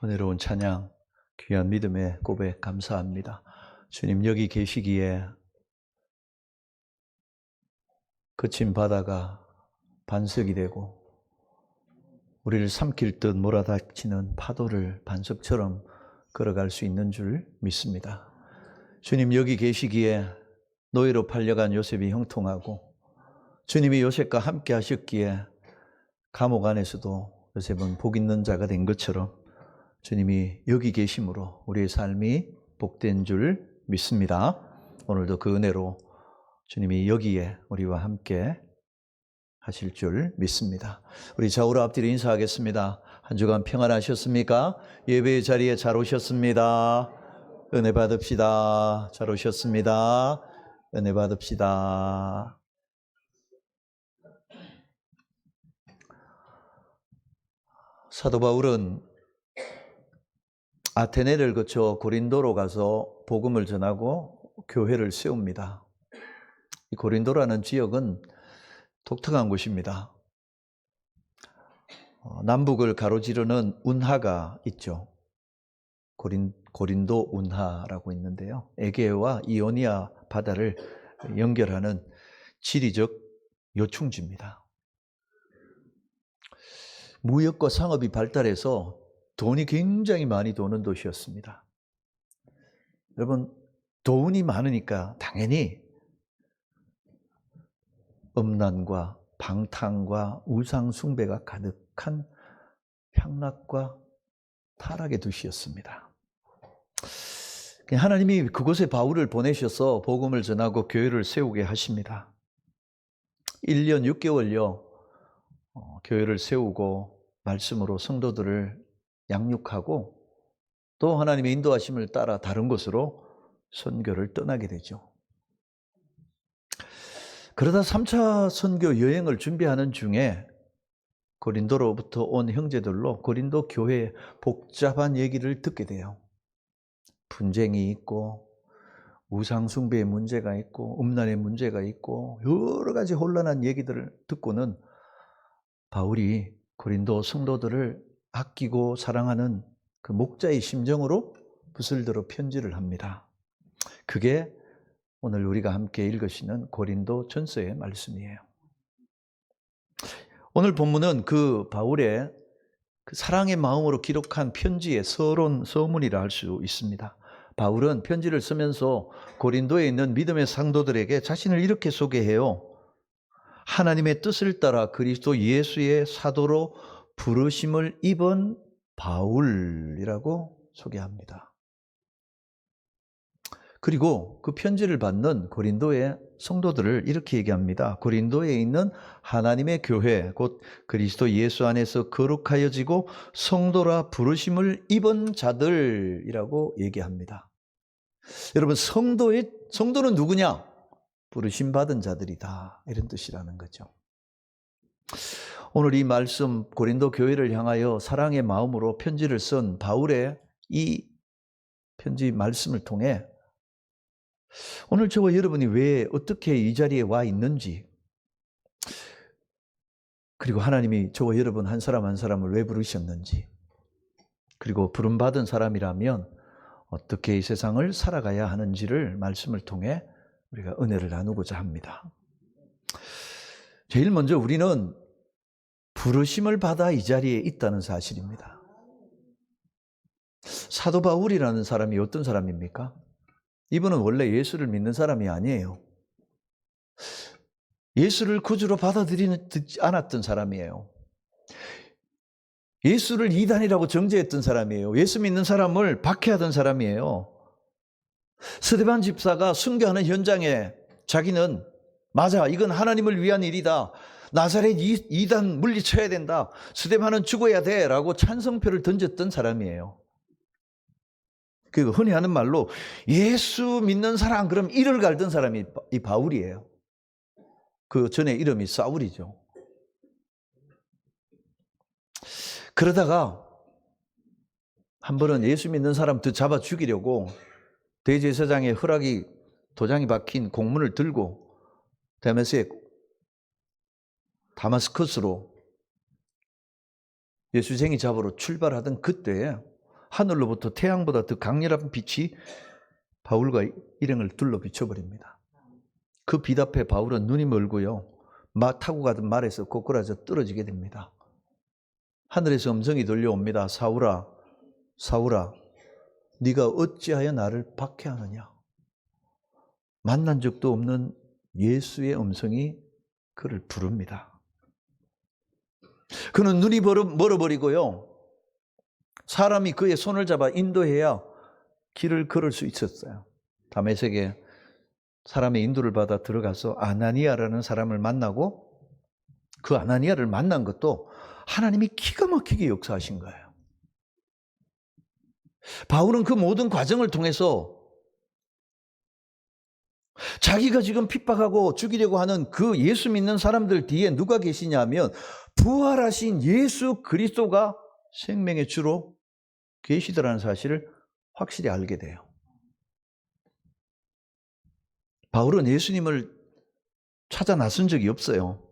은혜로운 찬양, 귀한 믿음의 고백 감사합니다. 주님 여기 계시기에 거친 바다가 반석이 되고 우리를 삼킬 듯 몰아닥치는 파도를 반석처럼 걸어갈 수 있는 줄 믿습니다. 주님 여기 계시기에 노예로 팔려간 요셉이 형통하고 주님이 요셉과 함께 하셨기에 감옥 안에서도 요셉은 복 있는 자가 된 것처럼 주님이 여기 계심으로 우리의 삶이 복된 줄 믿습니다. 오늘도 그 은혜로 주님이 여기에 우리와 함께 하실 줄 믿습니다. 우리 좌우로 앞뒤로 인사하겠습니다. 한 주간 평안하셨습니까? 예배의 자리에 잘 오셨습니다. 은혜 받읍시다. 잘 오셨습니다. 은혜 받읍시다. 사도 바울은 아테네를 거쳐 고린도로 가서 복음을 전하고 교회를 세웁니다. 이 고린도라는 지역은 독특한 곳입니다. 남북을 가로지르는 운하가 있죠. 고린도 운하라고 있는데요. 에게와 이오니아 바다를 연결하는 지리적 요충지입니다. 무역과 상업이 발달해서 돈이 굉장히 많이 도는 도시였습니다. 여러분, 돈이 많으니까 당연히 음란과 방탕과 우상 숭배가 가득한 향락과 타락의 도시였습니다. 하나님이 그곳에 바울을 보내셔서 복음을 전하고 교회를 세우게 하십니다. 1년 6개월여 교회를 세우고 말씀으로 성도들을 양육하고 또 하나님의 인도하심을 따라 다른 곳으로 선교를 떠나게 되죠. 그러다 3차 선교 여행을 준비하는 중에 고린도로부터 온 형제들로 고린도 교회의 복잡한 얘기를 듣게 돼요. 분쟁이 있고 우상 숭배의 문제가 있고 음란의 문제가 있고 여러 가지 혼란한 얘기들을 듣고는 바울이 고린도 성도들을 아끼고 사랑하는 그 목자의 심정으로 붓을 들어 편지를 합니다. 그게 오늘 우리가 함께 읽으시는 고린도 전서의 말씀이에요. 오늘 본문은 그 바울의 그 사랑의 마음으로 기록한 편지의 서론이라 할 수 있습니다. 바울은 편지를 쓰면서 고린도에 있는 믿음의 성도들에게 자신을 이렇게 소개해요. 하나님의 뜻을 따라 그리스도 예수의 사도로 부르심을 입은 바울이라고 소개합니다. 그리고 그 편지를 받는 고린도의 성도들을 이렇게 얘기합니다. 고린도에 있는 하나님의 교회, 곧 그리스도 예수 안에서 거룩하여지고 성도라 부르심을 입은 자들이라고 얘기합니다. 여러분, 성도는 누구냐? 부르심 받은 자들이다. 이런 뜻이라는 거죠. 오늘 이 말씀 고린도 교회를 향하여 사랑의 마음으로 편지를 쓴 바울의 이 편지 말씀을 통해 오늘 저와 여러분이 왜 어떻게 이 자리에 와 있는지, 그리고 하나님이 저와 여러분 한 사람 한 사람을 왜 부르셨는지, 그리고 부름받은 사람이라면 어떻게 이 세상을 살아가야 하는지를 말씀을 통해 우리가 은혜를 나누고자 합니다. 제일 먼저 우리는 부르심을 받아 이 자리에 있다는 사실입니다. 사도 바울이라는 사람이 어떤 사람입니까? 이분은 원래 예수를 믿는 사람이 아니에요. 예수를 구주로 받아들이지 않았던 사람이에요. 예수를 이단이라고 정죄했던 사람이에요. 예수 믿는 사람을 박해하던 사람이에요. 스데반 집사가 순교하는 현장에 자기는 맞아, 이건 하나님을 위한 일이다. 나사렛 이단 물리쳐야 된다. 스데반은 죽어야 돼 라고 찬성표를 던졌던 사람이에요. 그 흔히 하는 말로 예수 믿는 사람, 그럼 이를 갈던 사람이 이 바울이에요. 그 전에 이름이 사울이죠. 그러다가 한 번은 예수 믿는 사람 더 잡아 죽이려고 대제사장의 도장이 박힌 공문을 들고 다마스커스로 예수쟁이 잡으러 출발하던 그때에 하늘로부터 태양보다 더 강렬한 빛이 바울과 일행을 둘러 비춰버립니다. 그 빛 앞에 바울은 눈이 멀고요. 타고 가던 말에서 고꾸라져 떨어지게 됩니다. 하늘에서 음성이 들려옵니다. 사울아, 사울아, 네가 어찌하여 나를 박해하느냐. 만난 적도 없는 예수의 음성이 그를 부릅니다. 그는 눈이 멀어버리고요. 사람이 그의 손을 잡아 인도해야 길을 걸을 수 있었어요. 다메섹에 사람의 인도를 받아 들어가서 아나니아라는 사람을 만나고 그 아나니아를 만난 것도 하나님이 기가 막히게 역사하신 거예요. 바울은 그 모든 과정을 통해서 자기가 지금 핍박하고 죽이려고 하는 그 예수 믿는 사람들 뒤에 누가 계시냐 하면 부활하신 예수 그리스도가 생명의 주로 계시더라는 사실을 확실히 알게 돼요. 바울은 예수님을 찾아 나선 적이 없어요.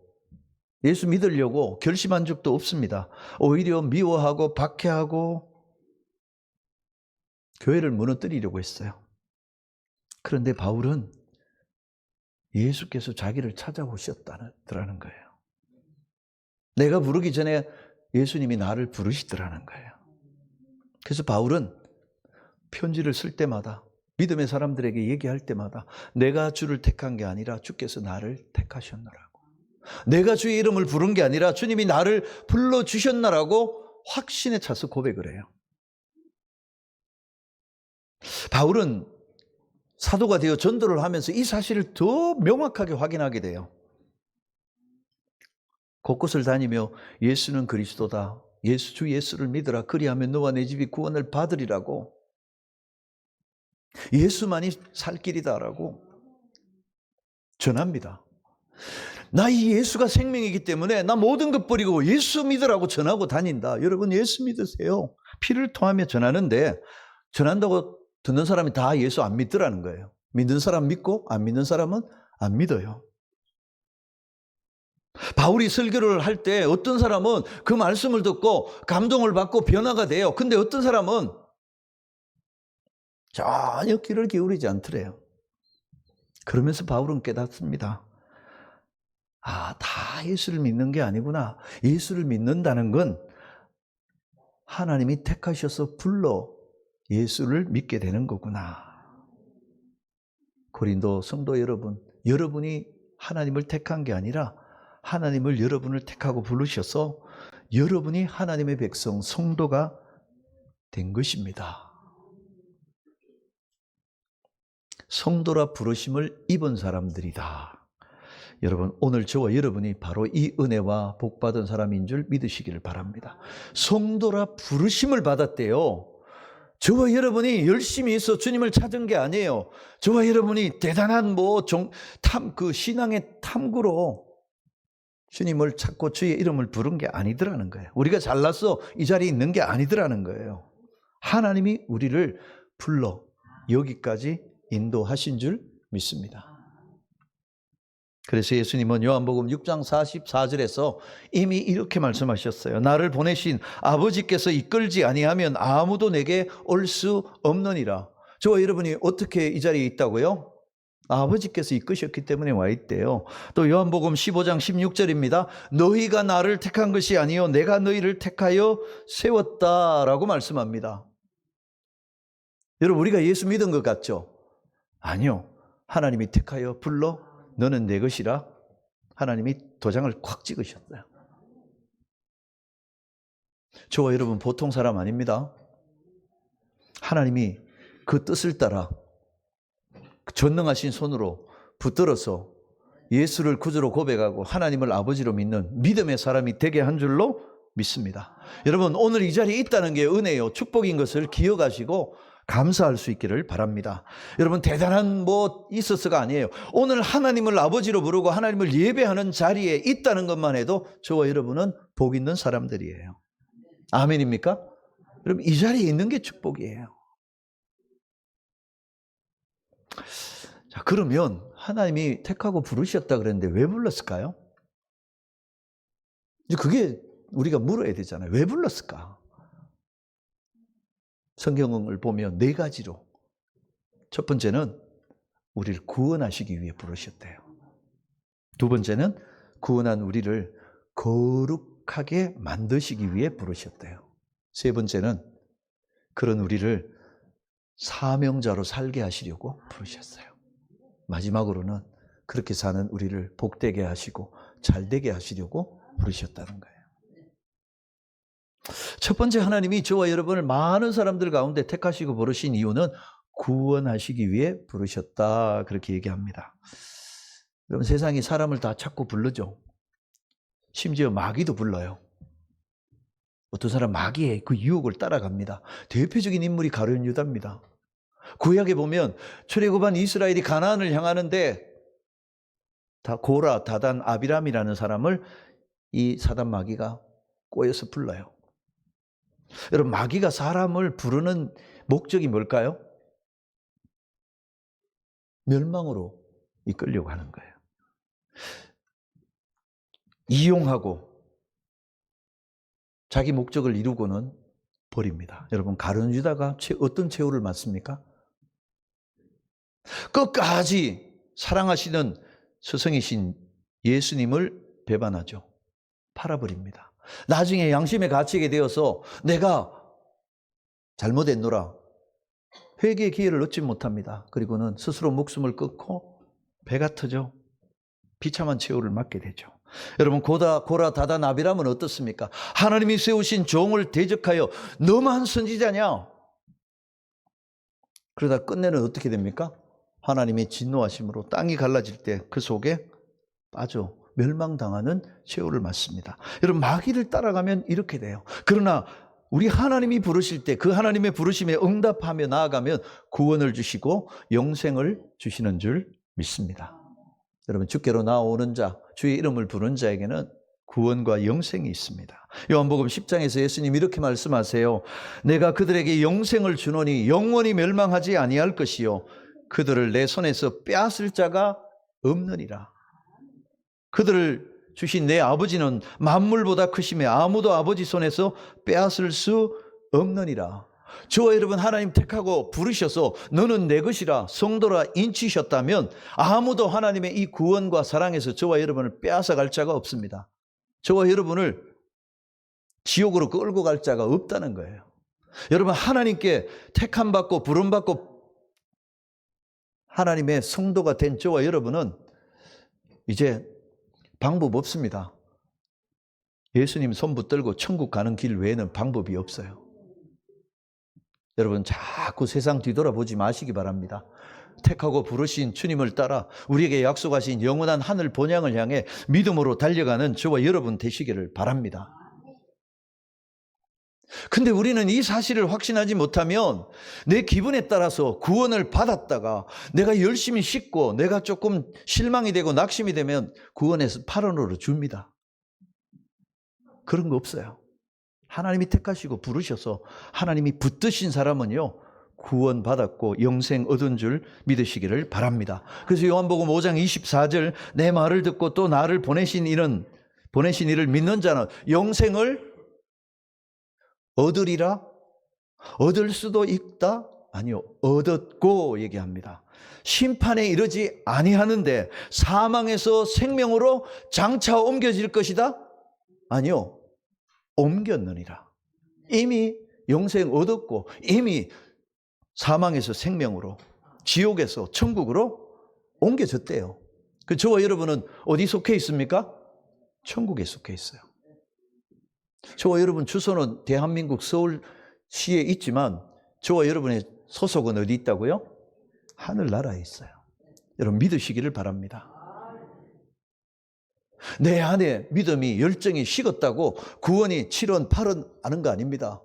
예수 믿으려고 결심한 적도 없습니다. 오히려 미워하고 박해하고 교회를 무너뜨리려고 했어요. 그런데 바울은 예수께서 자기를 찾아오셨다는 거예요. 내가 부르기 전에 예수님이 나를 부르시더라는 거예요. 그래서 바울은 편지를 쓸 때마다 믿음의 사람들에게 얘기할 때마다 내가 주를 택한 게 아니라 주께서 나를 택하셨노라고, 내가 주의 이름을 부른 게 아니라 주님이 나를 불러주셨나라고 확신에 차서 고백을 해요. 바울은 사도가 되어 전도를 하면서 이 사실을 더 명확하게 확인하게 돼요. 곳곳을 다니며 예수는 그리스도다, 주 예수를 믿으라, 그리하면 너와 내 집이 구원을 받으리라고, 예수만이 살 길이다라고 전합니다. 나 이 예수가 생명이기 때문에 나 모든 것 버리고 예수 믿으라고 전하고 다닌다. 여러분 예수 믿으세요. 피를 통하며 전하는데, 전한다고 듣는 사람이 다 예수 안 믿더라는 거예요. 믿는 사람 믿고 안 믿는 사람은 안 믿어요. 바울이 설교를 할 때 어떤 사람은 그 말씀을 듣고 감동을 받고 변화가 돼요. 근데 어떤 사람은 전혀 귀를 기울이지 않더래요. 그러면서 바울은 깨닫습니다. 다 예수를 믿는 게 아니구나. 예수를 믿는다는 건 하나님이 택하셔서 불러 예수를 믿게 되는 거구나. 고린도 성도 여러분, 여러분이 하나님을 택한 게 아니라 하나님을 여러분을 택하고 부르셔서 여러분이 하나님의 백성, 성도가 된 것입니다. 성도라 부르심을 입은 사람들이다. 여러분, 오늘 저와 여러분이 바로 이 은혜와 복받은 사람인 줄 믿으시기를 바랍니다. 성도라 부르심을 받았대요. 저와 여러분이 열심히 해서 주님을 찾은 게 아니에요. 저와 여러분이 대단한 신앙의 탐구로 주님을 찾고 주의 이름을 부른 게 아니더라는 거예요. 우리가 잘나서 이 자리에 있는 게 아니더라는 거예요. 하나님이 우리를 불러 여기까지 인도하신 줄 믿습니다. 그래서 예수님은 요한복음 6장 44절에서 이미 이렇게 말씀하셨어요. 나를 보내신 아버지께서 이끌지 아니하면 아무도 내게 올 수 없느니라. 저와 여러분이 어떻게 이 자리에 있다고요? 아버지께서 이끄셨기 때문에 와 있대요. 또 요한복음 15장 16절입니다. 너희가 나를 택한 것이 아니요 내가 너희를 택하여 세웠다라고 말씀합니다. 여러분, 우리가 예수 믿은 것 같죠? 아니요. 하나님이 택하여 불러 너는 내 것이라 하나님이 도장을 콱 찍으셨어요. 저와 여러분 보통 사람 아닙니다. 하나님이 그 뜻을 따라 전능하신 손으로 붙들어서 예수를 구주로 고백하고 하나님을 아버지로 믿는 믿음의 사람이 되게 한 줄로 믿습니다. 여러분, 오늘 이 자리에 있다는 게 은혜요, 축복인 것을 기억하시고 감사할 수 있기를 바랍니다. 여러분, 대단한 있어서가 아니에요. 오늘 하나님을 아버지로 부르고 하나님을 예배하는 자리에 있다는 것만 해도 저와 여러분은 복 있는 사람들이에요. 아멘입니까? 여러분, 이 자리에 있는 게 축복이에요. 자, 그러면 하나님이 택하고 부르셨다 그랬는데 왜 불렀을까요? 이제 그게 우리가 물어야 되잖아요. 왜 불렀을까? 성경을 보면 4가지로. 첫 번째는 우리를 구원하시기 위해 부르셨대요. 두 번째는 구원한 우리를 거룩하게 만드시기 위해 부르셨대요. 세 번째는 그런 우리를 사명자로 살게 하시려고 부르셨어요. 마지막으로는 그렇게 사는 우리를 복되게 하시고 잘되게 하시려고 부르셨다는 거예요. 첫 번째, 하나님이 저와 여러분을 많은 사람들 가운데 택하시고 부르신 이유는 구원하시기 위해 부르셨다, 그렇게 얘기합니다. 여러분, 세상이 사람을 다 찾고 부르죠. 심지어 마귀도 불러요. 어떤 사람 마귀의 그 유혹을 따라갑니다. 대표적인 인물이 가룟 유다입니다. 구약에 보면 출애굽한 이스라엘이 가나안을 향하는데 다 고라, 다단, 아비람이라는 사람을 이 사단 마귀가 꼬여서 불러요. 여러분, 마귀가 사람을 부르는 목적이 뭘까요? 멸망으로 이끌려고 하는 거예요. 이용하고 자기 목적을 이루고는 버립니다. 여러분, 가룟 유다가 어떤 최후를 맞습니까? 끝까지 사랑하시는 스승이신 예수님을 배반하죠. 팔아버립니다. 나중에 양심에 갇히게 되어서 내가 잘못했노라 회개의 기회를 얻지 못합니다. 그리고는 스스로 목숨을 끊고 배가 터져 비참한 최후를 맞게 되죠. 여러분, 고라, 다단, 아비람은 어떻습니까? 하나님이 세우신 종을 대적하여 너무한 선지자냐? 그러다 끝내는 어떻게 됩니까? 하나님의 진노하심으로 땅이 갈라질 때 그 속에 빠져 멸망당하는 최후를 맞습니다. 여러분, 마귀를 따라가면 이렇게 돼요. 그러나 우리 하나님이 부르실 때 그 하나님의 부르심에 응답하며 나아가면 구원을 주시고 영생을 주시는 줄 믿습니다. 여러분, 주께로 나오는 자, 주의 이름을 부른 자에게는 구원과 영생이 있습니다. 요한복음 10장에서 예수님 이렇게 말씀하세요. 내가 그들에게 영생을 주노니 영원히 멸망하지 아니할 것이요 그들을 내 손에서 빼앗을 자가 없느니라. 그들을 주신 내 아버지는 만물보다 크심에 아무도 아버지 손에서 빼앗을 수 없느니라. 저와 여러분, 하나님 택하고 부르셔서 너는 내 것이라 성도라 인치셨다면 아무도 하나님의 이 구원과 사랑에서 저와 여러분을 빼앗아 갈 자가 없습니다. 저와 여러분을 지옥으로 끌고 갈 자가 없다는 거예요. 여러분, 하나님께 택함받고 부름받고 하나님의 성도가 된 저와 여러분은 이제 방법 없습니다. 예수님 손 붙들고 천국 가는 길 외에는 방법이 없어요. 여러분, 자꾸 세상 뒤돌아보지 마시기 바랍니다. 택하고 부르신 주님을 따라 우리에게 약속하신 영원한 하늘 본향을 향해 믿음으로 달려가는 저와 여러분 되시기를 바랍니다. 근데 우리는 이 사실을 확신하지 못하면 내 기분에 따라서 구원을 받았다가 내가 열심히 씻고 내가 조금 실망이 되고 낙심이 되면 구원에서 8원으로 줍니다. 그런 거 없어요. 하나님이 택하시고 부르셔서 하나님이 붙드신 사람은요, 구원받았고 영생 얻은 줄 믿으시기를 바랍니다. 그래서 요한복음 5장 24절 내 말을 듣고 또 나를 보내신 이를 믿는 자는 영생을 얻으리라. 얻을 수도 있다? 아니요, 얻었고 얘기합니다. 심판에 이르지 아니하는데 사망에서 생명으로 장차 옮겨질 것이다? 아니요, 옮겼느니라. 이미 영생 얻었고 이미 사망에서 생명으로, 지옥에서 천국으로 옮겨졌대요. 그 저와 여러분은 어디 속해 있습니까? 천국에 속해 있어요. 저와 여러분 주소는 대한민국 서울시에 있지만 저와 여러분의 소속은 어디 있다고요? 하늘나라에 있어요. 여러분 믿으시기를 바랍니다. 내 안에 믿음이 열정이 식었다고 구원이 7원 8원 아는 거 아닙니다.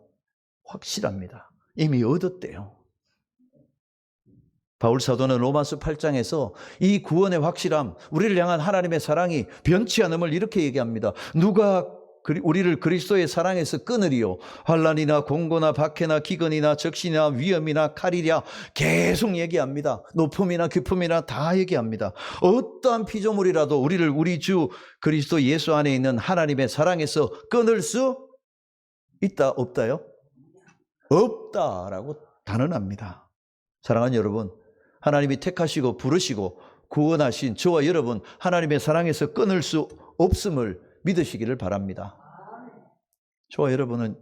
확실합니다. 이미 얻었대요. 바울 사도는 로마서 8장에서 이 구원의 확실함, 우리를 향한 하나님의 사랑이 변치 않음을 이렇게 얘기합니다. 누가 우리를 그리스도의 사랑에서 끊으리요? 환난이나 공고나 박해나 기근이나 적신이나 위험이나 칼이랴. 계속 얘기합니다. 높음이나 깊음이나 다 얘기합니다. 어떠한 피조물이라도 우리를 우리 주 그리스도 예수 안에 있는 하나님의 사랑에서 끊을 수 있다 없다요? 없다라고 단언합니다. 사랑하는 여러분, 하나님이 택하시고 부르시고 구원하신 저와 여러분, 하나님의 사랑에서 끊을 수 없음을 믿으시기를 바랍니다. 저와 여러분은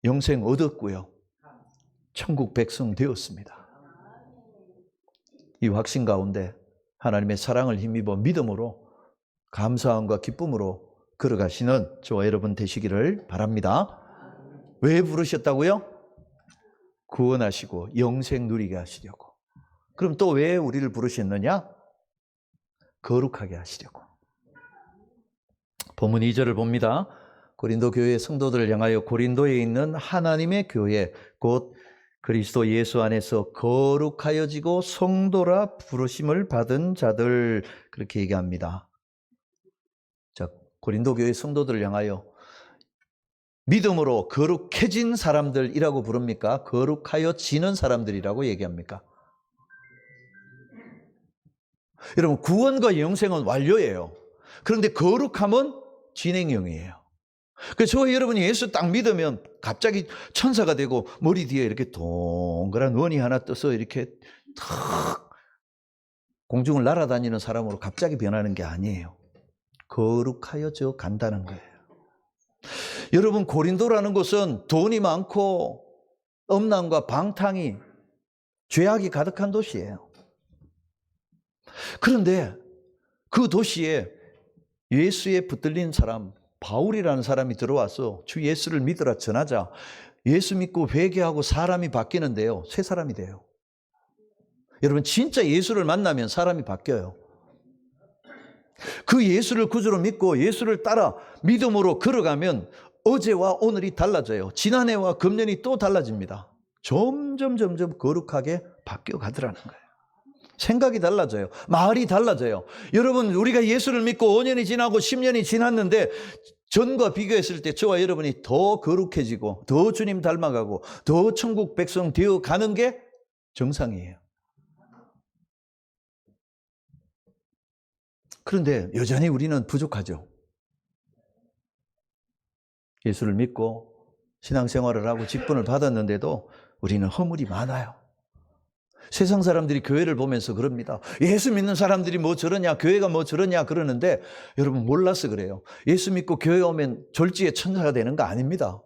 영생 얻었고요, 천국 백성 되었습니다. 이 확신 가운데 하나님의 사랑을 힘입어 믿음으로 감사함과 기쁨으로 걸어가시는 저와 여러분 되시기를 바랍니다. 왜 부르셨다고요? 구원하시고 영생 누리게 하시려고. 그럼 또 왜 우리를 부르셨느냐? 거룩하게 하시려고. 본문 2절을 봅니다. 고린도 교회 성도들을 향하여 고린도에 있는 하나님의 교회 곧 그리스도 예수 안에서 거룩하여지고 성도라 부르심을 받은 자들, 그렇게 얘기합니다. 자, 고린도 교회 성도들을 향하여 믿음으로 거룩해진 사람들이라고 부릅니까? 거룩하여지는 사람들이라고 얘기합니까? 여러분, 구원과 영생은 완료예요. 그런데 거룩함은 진행형이에요. 그래서 저와 여러분이 예수 딱 믿으면 갑자기 천사가 되고 머리 뒤에 이렇게 동그란 원이 하나 떠서 이렇게 탁 공중을 날아다니는 사람으로 갑자기 변하는 게 아니에요. 거룩하여져 간다는 거예요. 여러분, 고린도라는 곳은 돈이 많고 음란과 방탕이, 죄악이 가득한 도시예요. 그런데 그 도시에 예수에 붙들린 사람, 바울이라는 사람이 들어와서 주 예수를 믿으라 전하자 예수 믿고 회개하고 사람이 바뀌는데요, 새 사람이 돼요. 여러분, 진짜 예수를 만나면 사람이 바뀌어요. 그 예수를 구주로 믿고 예수를 따라 믿음으로 걸어가면 어제와 오늘이 달라져요. 지난해와 금년이 또 달라집니다. 점점 거룩하게 바뀌어 가더라는 거예요. 생각이 달라져요. 말이 달라져요. 여러분, 우리가 예수를 믿고 5년이 지나고 10년이 지났는데 전과 비교했을 때 저와 여러분이 더 거룩해지고 더 주님 닮아가고 더 천국 백성 되어 가는 게 정상이에요. 그런데 여전히 우리는 부족하죠. 예수를 믿고 신앙생활을 하고 직분을 받았는데도 우리는 허물이 많아요. 세상 사람들이 교회를 보면서 그럽니다. 예수 믿는 사람들이 뭐 저러냐, 교회가 뭐 저러냐 그러는데 여러분, 몰라서 그래요. 예수 믿고 교회 오면 졸지에 천사가 되는 거 아닙니다.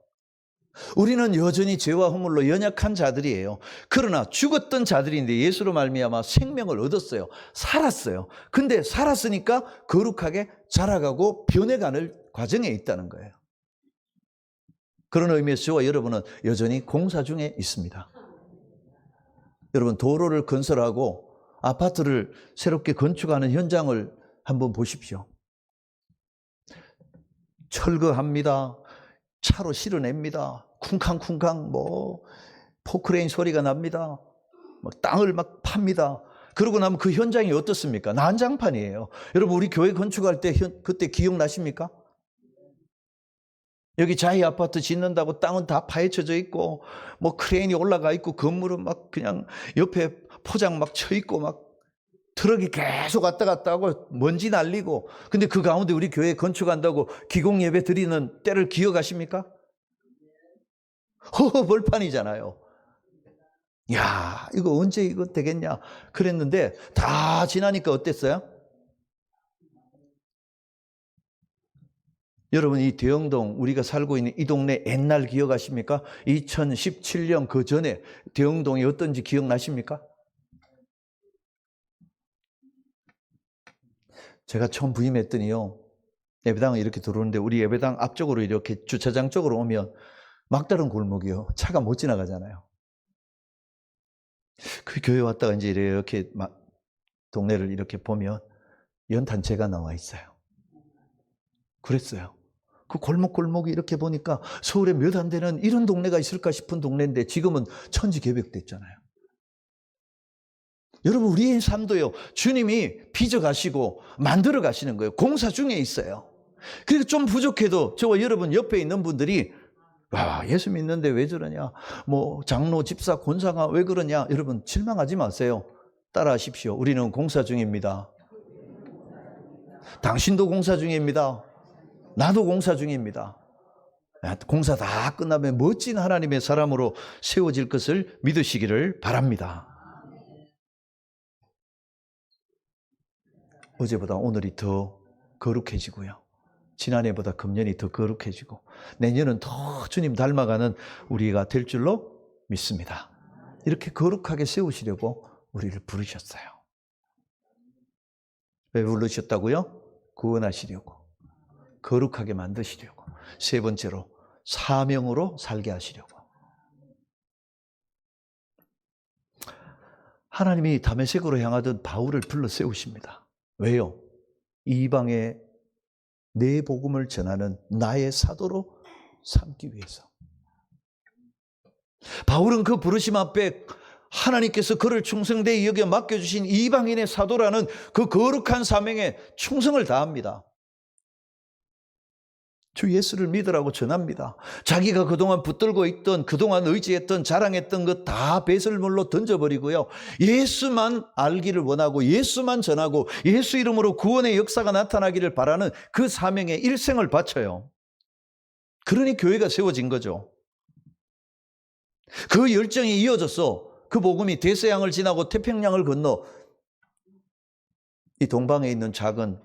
우리는 여전히 죄와 허물로 연약한 자들이에요. 그러나 죽었던 자들인데 예수로 말미암아 생명을 얻었어요. 살았어요. 근데 살았으니까 거룩하게 자라가고 변해가는 과정에 있다는 거예요. 그런 의미에서 저와 여러분은 여전히 공사 중에 있습니다. 여러분, 도로를 건설하고 아파트를 새롭게 건축하는 현장을 한번 보십시오. 철거합니다. 차로 실어냅니다. 쿵쾅쿵쾅 포크레인 소리가 납니다. 땅을 막 팝니다. 그러고 나면 그 현장이 어떻습니까? 난장판이에요. 여러분, 우리 교회 건축할 때 그때 기억나십니까? 여기 자이 아파트 짓는다고 땅은 다 파헤쳐져 있고 크레인이 올라가 있고 건물은 막 그냥 옆에 포장 막 쳐 있고 막 트럭이 계속 왔다 갔다 하고 먼지 날리고, 근데 그 가운데 우리 교회 건축한다고 기공 예배 드리는 때를 기억하십니까? 벌판이잖아요. 야, 이거 언제 이거 되겠냐 그랬는데 다 지나니까 어땠어요? 여러분, 이 대흥동, 우리가 살고 있는 이 동네 옛날 기억하십니까? 2017년 그 전에 대흥동이 어떤지 기억나십니까? 제가 처음 부임했더니요, 예배당을 이렇게 들어오는데 우리 예배당 앞쪽으로 이렇게 주차장 쪽으로 오면 막다른 골목이요, 차가 못 지나가잖아요. 그 교회 왔다가 이제 이렇게 동네를 이렇게 보면 연탄재가 나와 있어요. 그랬어요. 그 골목골목이 이렇게 보니까 서울에 몇 안 되는 이런 동네가 있을까 싶은 동네인데 지금은 천지개벽됐잖아요. 여러분, 우리의 삶도요, 주님이 빚어가시고 만들어 가시는 거예요. 공사 중에 있어요. 그래서 좀 부족해도 저와 여러분 옆에 있는 분들이 예수 믿는데 왜 저러냐, 장로, 집사, 권사가 왜 그러냐, 여러분 실망하지 마세요. 따라하십시오. 우리는 공사 중입니다. 당신도 공사 중입니다. 나도 공사 중입니다. 공사 다 끝나면 멋진 하나님의 사람으로 세워질 것을 믿으시기를 바랍니다. 어제보다 오늘이 더 거룩해지고요. 지난해보다 금년이 더 거룩해지고 내년은 더 주님 닮아가는 우리가 될 줄로 믿습니다. 이렇게 거룩하게 세우시려고 우리를 부르셨어요. 왜 부르셨다고요? 구원하시려고, 거룩하게 만드시려고, 세 번째로 사명으로 살게 하시려고. 하나님이 다메섹으로 향하던 바울을 불러 세우십니다. 왜요? 이방에 내 복음을 전하는 나의 사도로 삼기 위해서. 바울은 그 부르심 앞에 하나님께서 그를 충성되이 여겨 맡겨주신 이방인의 사도라는 그 거룩한 사명에 충성을 다합니다. 주 예수를 믿으라고 전합니다. 자기가 그동안 붙들고 있던, 그동안 의지했던, 자랑했던 것 다 배설물로 던져버리고요. 예수만 알기를 원하고 예수만 전하고 예수 이름으로 구원의 역사가 나타나기를 바라는 그 사명에 일생을 바쳐요. 그러니 교회가 세워진 거죠. 그 열정이 이어져서 그 복음이 대서양을 지나고 태평양을 건너 이 동방에 있는 작은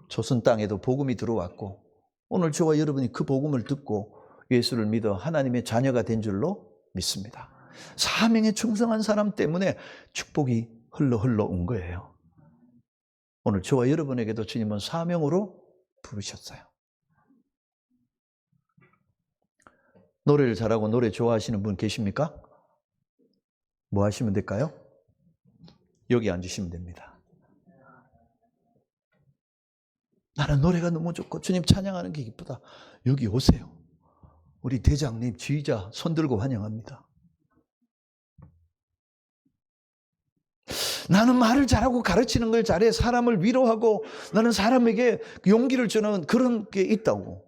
조선 땅에도 복음이 들어왔고 오늘 저와 여러분이 그 복음을 듣고 예수를 믿어 하나님의 자녀가 된 줄로 믿습니다. 사명에 충성한 사람 때문에 축복이 흘러 온 거예요. 오늘 저와 여러분에게도 주님은 사명으로 부르셨어요. 노래를 잘하고 노래 좋아하시는 분 계십니까? 뭐 하시면 될까요? 여기 앉으시면 됩니다. 나는 노래가 너무 좋고 주님 찬양하는 게 기쁘다. 여기 오세요. 우리 대장님, 지휘자 손 들고 환영합니다. 나는 말을 잘하고 가르치는 걸 잘해. 사람을 위로하고 나는 사람에게 용기를 주는 그런 게 있다고.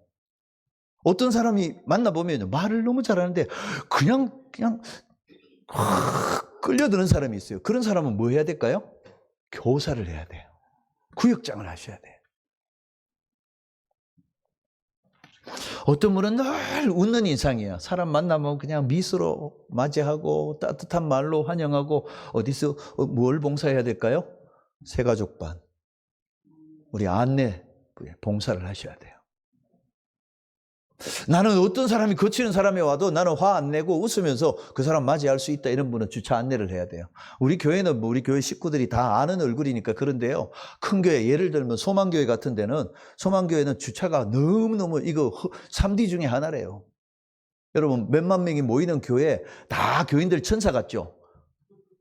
어떤 사람이 만나보면 말을 너무 잘하는데 그냥 끌려드는 사람이 있어요. 그런 사람은 뭐 해야 될까요? 교사를 해야 돼요. 구역장을 하셔야 돼요. 어떤 분은 늘 웃는 인상이에요. 사람 만나면 그냥 미소로 맞이하고 따뜻한 말로 환영하고 어디서 뭘 봉사해야 될까요? 새가족반, 우리 안내 봉사를 하셔야 돼요. 나는 어떤 사람이 거치는 사람이 와도 나는 화 안 내고 웃으면서 그 사람 맞이할 수 있다 이런 분은 주차 안내를 해야 돼요. 우리 교회는 우리 교회 식구들이 다 아는 얼굴이니까 그런데요. 큰 교회 예를 들면 소망교회 같은 데는 소망교회는 주차가 너무너무 이거 3D 중에 하나래요. 여러분 몇만 명이 모이는 교회 다 교인들 천사 같죠?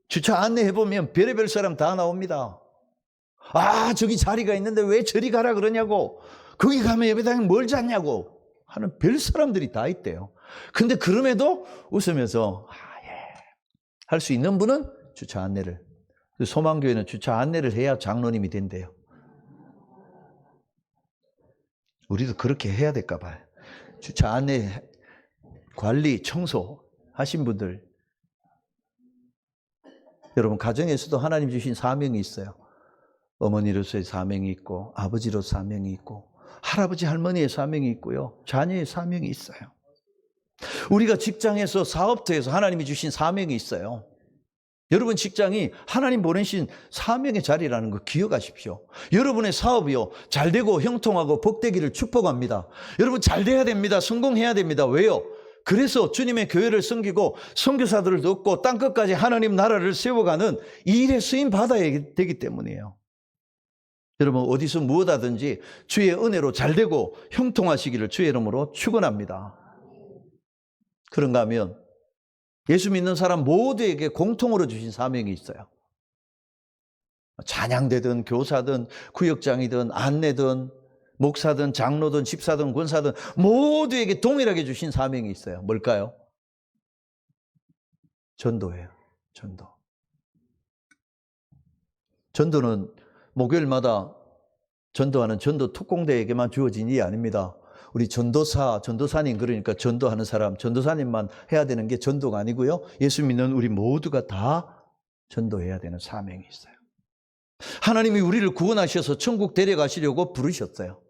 주차 안내해보면 별의별 사람 다 나옵니다. 아 저기 자리가 있는데 왜 저리 가라 그러냐고, 거기 가면 예배당에 뭘 잤냐고 하는 별 사람들이 다 있대요. 근데 그럼에도 웃으면서 할 수 있는 분은 주차 안내를, 소망교회는 주차 안내를 해야 장로님이 된대요. 우리도 그렇게 해야 될까 봐요. 주차 안내 관리 청소 하신 분들, 여러분 가정에서도 하나님 주신 사명이 있어요. 어머니로서의 사명이 있고 아버지로서 사명이 있고 할아버지 할머니의 사명이 있고요. 자녀의 사명이 있어요. 우리가 직장에서 사업터에서 하나님이 주신 사명이 있어요. 여러분 직장이 하나님 보내신 사명의 자리라는 거 기억하십시오. 여러분의 사업이요 잘되고 형통하고 복되기를 축복합니다. 여러분 잘 돼야 됩니다. 성공해야 됩니다. 왜요? 그래서 주님의 교회를 섬기고 선교사들을 돕고 땅끝까지 하나님 나라를 세워가는 이 일에 쓰임 받아야 되기 때문이에요. 여러분 어디서 무엇 하든지 주의 은혜로 잘되고 형통하시기를 주의 이름으로 축원합니다. 그런가 하면 예수 믿는 사람 모두에게 공통으로 주신 사명이 있어요. 찬양대든 교사든 구역장이든 안내든 목사든 장로든 집사든 권사든 모두에게 동일하게 주신 사명이 있어요. 뭘까요? 전도예요. 전도. 전도는 목요일마다 전도하는 전도 특공대에게만 주어진 일이 아닙니다. 우리 전도사, 전도사님, 그러니까 전도하는 사람, 전도사님만 해야 되는 게 전도가 아니고요. 예수 믿는 우리 모두가 다 전도해야 되는 사명이 있어요. 하나님이 우리를 구원하셔서 천국 데려가시려고 부르셨어요.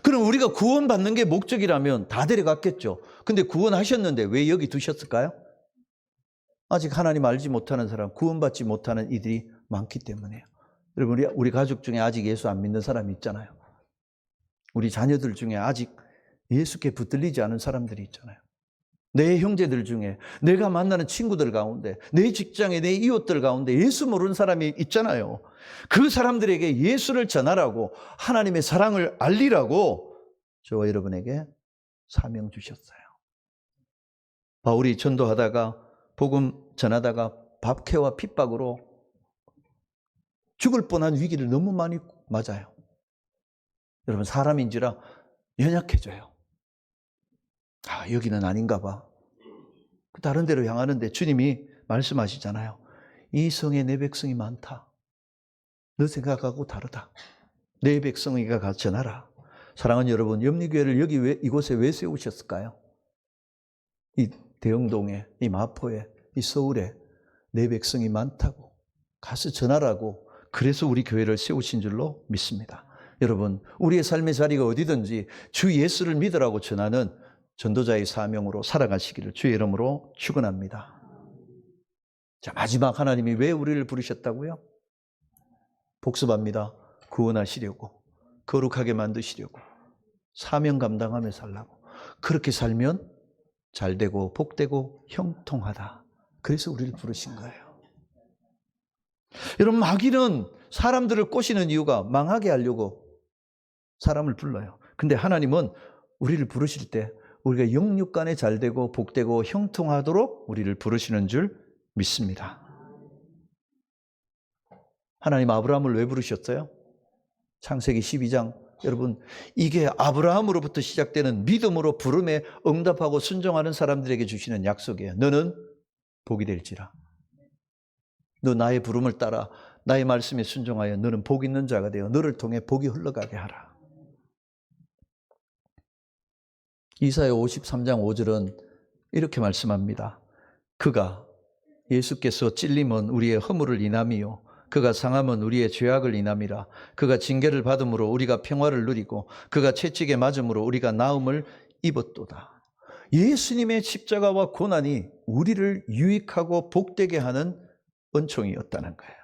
그럼 우리가 구원받는 게 목적이라면 다 데려갔겠죠. 근데 구원하셨는데 왜 여기 두셨을까요? 아직 하나님 알지 못하는 사람, 구원받지 못하는 이들이 많기 때문에요. 여러분, 우리 가족 중에 아직 예수 안 믿는 사람이 있잖아요. 우리 자녀들 중에 아직 예수께 붙들리지 않은 사람들이 있잖아요. 내 형제들 중에, 내가 만나는 친구들 가운데, 내 직장에, 내 이웃들 가운데 예수 모르는 사람이 있잖아요. 그 사람들에게 예수를 전하라고, 하나님의 사랑을 알리라고 저와 여러분에게 사명 주셨어요. 바울이 전도하다가, 복음 전하다가 박해와 핍박으로 죽을 뻔한 위기를 너무 많이 맞아요. 여러분, 사람인지라 연약해져요. 아, 여기는 아닌가 봐. 다른 데로 향하는데 주님이 말씀하시잖아요. 이 성에 내 백성이 많다. 너 생각하고 다르다. 내 백성이가 가서 전하라. 사랑하는 여러분, 염리교회를 이곳에 왜 세우셨을까요? 이 대흥동에, 이 마포에, 이 서울에 내 백성이 많다고 가서 전하라고, 그래서 우리 교회를 세우신 줄로 믿습니다. 여러분, 우리의 삶의 자리가 어디든지 주 예수를 믿으라고 전하는 전도자의 사명으로 살아가시기를 주의 이름으로 축원합니다. 자, 마지막 하나님이 왜 우리를 부르셨다고요? 복습합니다. 구원하시려고, 거룩하게 만드시려고, 사명 감당하며 살라고. 그렇게 살면 잘되고 복되고 형통하다. 그래서 우리를 부르신 거예요. 여러분, 마귀는 사람들을 꼬시는 이유가 망하게 하려고 사람을 불러요. 근데 하나님은 우리를 부르실 때 우리가 영육간에 잘되고 복되고 형통하도록 우리를 부르시는 줄 믿습니다. 하나님 아브라함을 왜 부르셨어요? 창세기 12장. 여러분, 이게 아브라함으로부터 시작되는 믿음으로 부름에 응답하고 순종하는 사람들에게 주시는 약속이에요. 너는 복이 될지라. 너 나의 부름을 따라 나의 말씀에 순종하여 너는 복 있는 자가 되어 너를 통해 복이 흘러가게 하라. 이사야 53장 5절은 이렇게 말씀합니다. 그가, 예수께서 찔림은 우리의 허물을 인함이요 그가 상함은 우리의 죄악을 인함이라. 그가 징계를 받음으로 우리가 평화를 누리고 그가 채찍에 맞음으로 우리가 나음을 입었도다. 예수님의 십자가와 고난이 우리를 유익하고 복되게 하는 은총이었다는 거예요.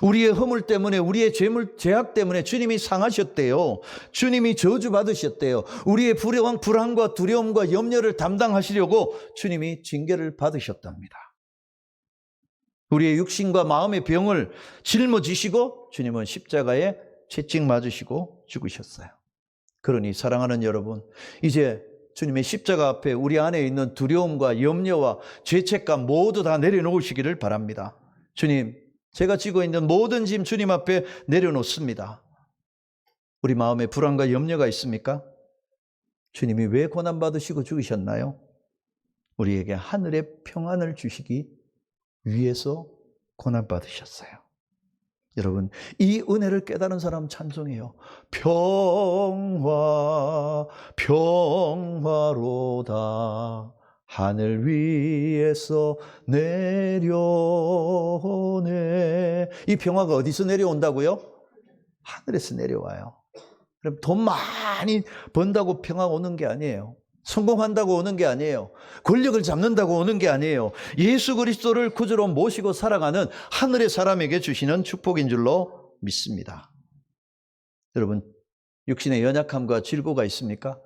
우리의 허물 때문에, 우리의 죄악 때문에 주님이 상하셨대요. 주님이 저주받으셨대요. 우리의 불안과 두려움과 염려를 담당하시려고 주님이 징계를 받으셨답니다. 우리의 육신과 마음의 병을 짊어지시고 주님은 십자가에 채찍 맞으시고 죽으셨어요. 그러니 사랑하는 여러분, 이제 주님의 십자가 앞에 우리 안에 있는 두려움과 염려와 죄책감 모두 다 내려놓으시기를 바랍니다. 주님, 제가 지고 있는 모든 짐 주님 앞에 내려놓습니다. 우리 마음에 불안과 염려가 있습니까? 주님이 왜 고난받으시고 죽으셨나요? 우리에게 하늘의 평안을 주시기 위해서 고난받으셨어요. 여러분, 이 은혜를 깨달은 사람 찬송해요. 평화, 평화로다. 하늘 위에서 내려오네. 이 평화가 어디서 내려온다고요? 하늘에서 내려와요. 그럼 돈 많이 번다고 평화 오는 게 아니에요. 성공한다고 오는 게 아니에요. 권력을 잡는다고 오는 게 아니에요. 예수 그리스도를 구주로 모시고 살아가는 하늘의 사람에게 주시는 축복인 줄로 믿습니다. 여러분, 육신의 연약함과 질고가 있습니까?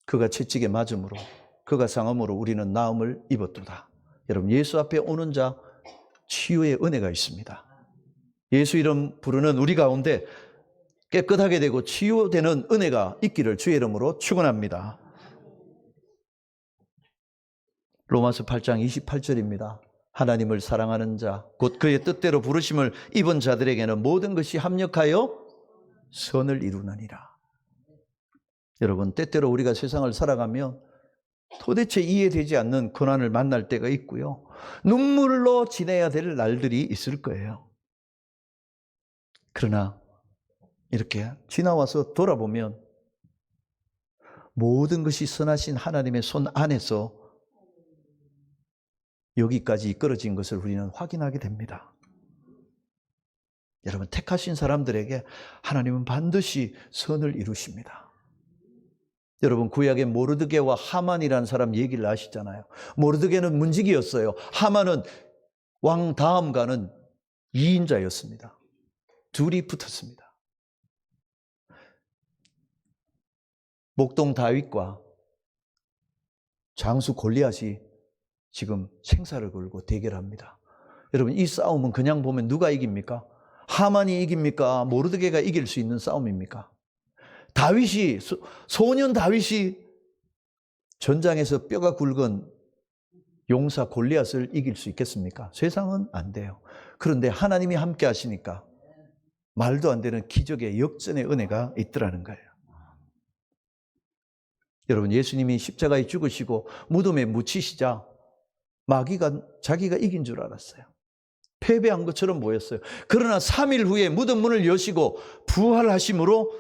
그가 채찍에 맞음으로, 그가 상함으로 우리는 나음을 입었도다. 여러분, 예수 앞에 오는 자 치유의 은혜가 있습니다. 예수 이름 부르는 우리 가운데 깨끗하게 되고 치유되는 은혜가 있기를 주의 이름으로 축원합니다. 로마서 8장 28절입니다. 하나님을 사랑하는 자, 곧 그의 뜻대로 부르심을 입은 자들에게는 모든 것이 합력하여 선을 이루느니라. 여러분, 때때로 우리가 세상을 살아가면 도대체 이해되지 않는 고난을 만날 때가 있고요. 눈물로 지내야 될 날들이 있을 거예요. 그러나 이렇게 지나와서 돌아보면 모든 것이 선하신 하나님의 손 안에서 여기까지 이끌어진 것을 우리는 확인하게 됩니다. 여러분, 택하신 사람들에게 하나님은 반드시 선을 이루십니다. 여러분, 구약의 모르드게와 하만이라는 사람 얘기를 아시잖아요. 모르드게는 문지기였어요. 하만은 왕 다음가는 2인자였습니다. 둘이 붙었습니다. 목동 다윗과 장수 골리앗이 지금 생사를 걸고 대결합니다. 여러분, 이 싸움은 그냥 보면 누가 이깁니까? 하만이 이깁니까? 모르드게가 이길 수 있는 싸움입니까? 다윗이, 소년 다윗이 전장에서 뼈가 굵은 용사 골리앗을 이길 수 있겠습니까? 세상은 안 돼요. 그런데 하나님이 함께 하시니까 말도 안 되는 기적의 역전의 은혜가 있더라는 거예요. 여러분, 예수님이 십자가에 죽으시고 무덤에 묻히시자 마귀가 자기가 이긴 줄 알았어요. 패배한 것처럼 보였어요. 그러나 3일 후에 무덤 문을 여시고 부활하심으로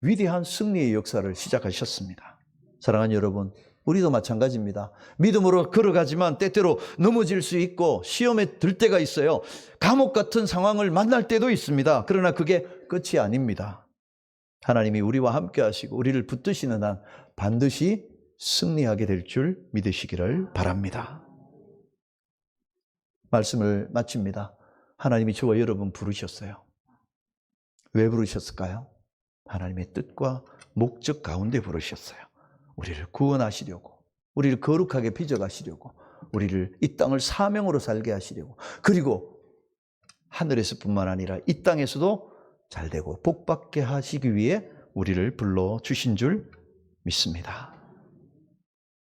위대한 승리의 역사를 시작하셨습니다. 사랑하는 여러분, 우리도 마찬가지입니다. 믿음으로 걸어가지만 때때로 넘어질 수 있고 시험에 들 때가 있어요. 감옥 같은 상황을 만날 때도 있습니다. 그러나 그게 끝이 아닙니다. 하나님이 우리와 함께 하시고 우리를 붙드시는 한 반드시 승리하게 될 줄 믿으시기를 바랍니다. 말씀을 마칩니다. 하나님이 저와 여러분 부르셨어요. 왜 부르셨을까요? 하나님의 뜻과 목적 가운데 부르셨어요. 우리를 구원하시려고, 우리를 거룩하게 빚어가시려고, 우리를 이 땅을 사명으로 살게 하시려고, 그리고 하늘에서뿐만 아니라 이 땅에서도 잘되고 복받게 하시기 위해 우리를 불러주신 줄 믿습니다.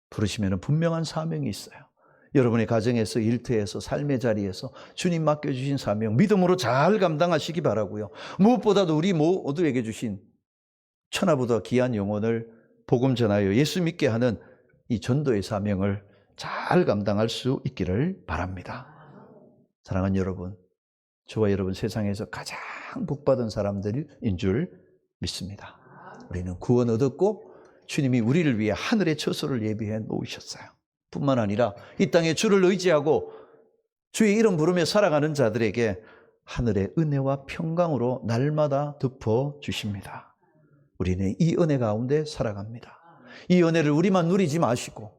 부르시면 분명한 사명이 있어요. 여러분의 가정에서, 일터에서, 삶의 자리에서 주님 맡겨주신 사명 믿음으로 잘 감당하시기 바라고요. 무엇보다도 우리 모두에게 주신 천하보다 귀한 영혼을 복음 전하여 예수 믿게 하는 이 전도의 사명을 잘 감당할 수 있기를 바랍니다. 사랑하는 여러분, 저와 여러분 세상에서 가장 복받은 사람들인 줄 믿습니다. 우리는 구원 얻었고 주님이 우리를 위해 하늘의 처소를 예비해 놓으셨어요. 뿐만 아니라 이 땅에 주를 의지하고 주의 이름 부르며 살아가는 자들에게 하늘의 은혜와 평강으로 날마다 덮어주십니다. 우리는 이 은혜 가운데 살아갑니다. 이 은혜를 우리만 누리지 마시고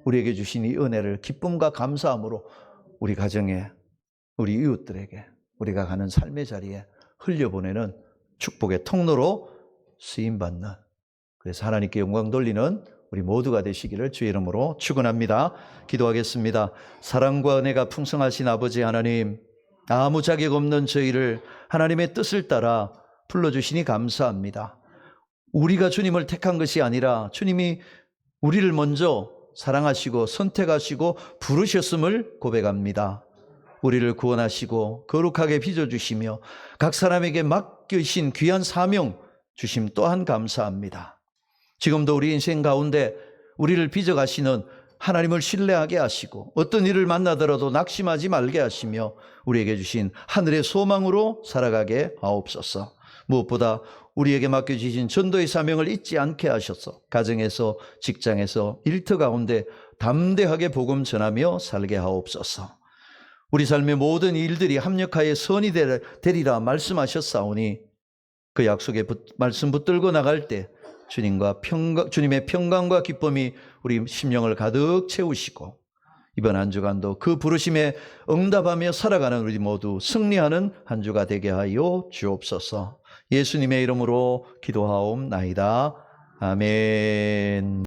우리에게 주신 이 은혜를 기쁨과 감사함으로 우리 가정에, 우리 이웃들에게, 우리가 가는 삶의 자리에 흘려보내는 축복의 통로로 쓰임받는, 그래서 하나님께 영광 돌리는 우리 모두가 되시기를 주의 이름으로 축원합니다. 기도하겠습니다. 사랑과 은혜가 풍성하신 아버지 하나님, 아무 자격 없는 저희를 하나님의 뜻을 따라 불러주시니 감사합니다. 우리가 주님을 택한 것이 아니라 주님이 우리를 먼저 사랑하시고 선택하시고 부르셨음을 고백합니다. 우리를 구원하시고 거룩하게 빚어주시며 각 사람에게 맡기신 귀한 사명 주심 또한 감사합니다. 지금도 우리 인생 가운데 우리를 빚어가시는 하나님을 신뢰하게 하시고 어떤 일을 만나더라도 낙심하지 말게 하시며 우리에게 주신 하늘의 소망으로 살아가게 하옵소서. 무엇보다 우리에게 맡겨주신 전도의 사명을 잊지 않게 하셔서 가정에서, 직장에서, 일터 가운데 담대하게 복음 전하며 살게 하옵소서. 우리 삶의 모든 일들이 합력하여 선이 되리라 말씀하셨사오니 그 약속의 말씀 붙들고 나갈 때 주님의 평강과 기쁨이 우리 심령을 가득 채우시고 이번 한 주간도 그 부르심에 응답하며 살아가는 우리 모두 승리하는 한 주가 되게 하여 주옵소서. 예수님의 이름으로 기도하옵나이다. 아멘.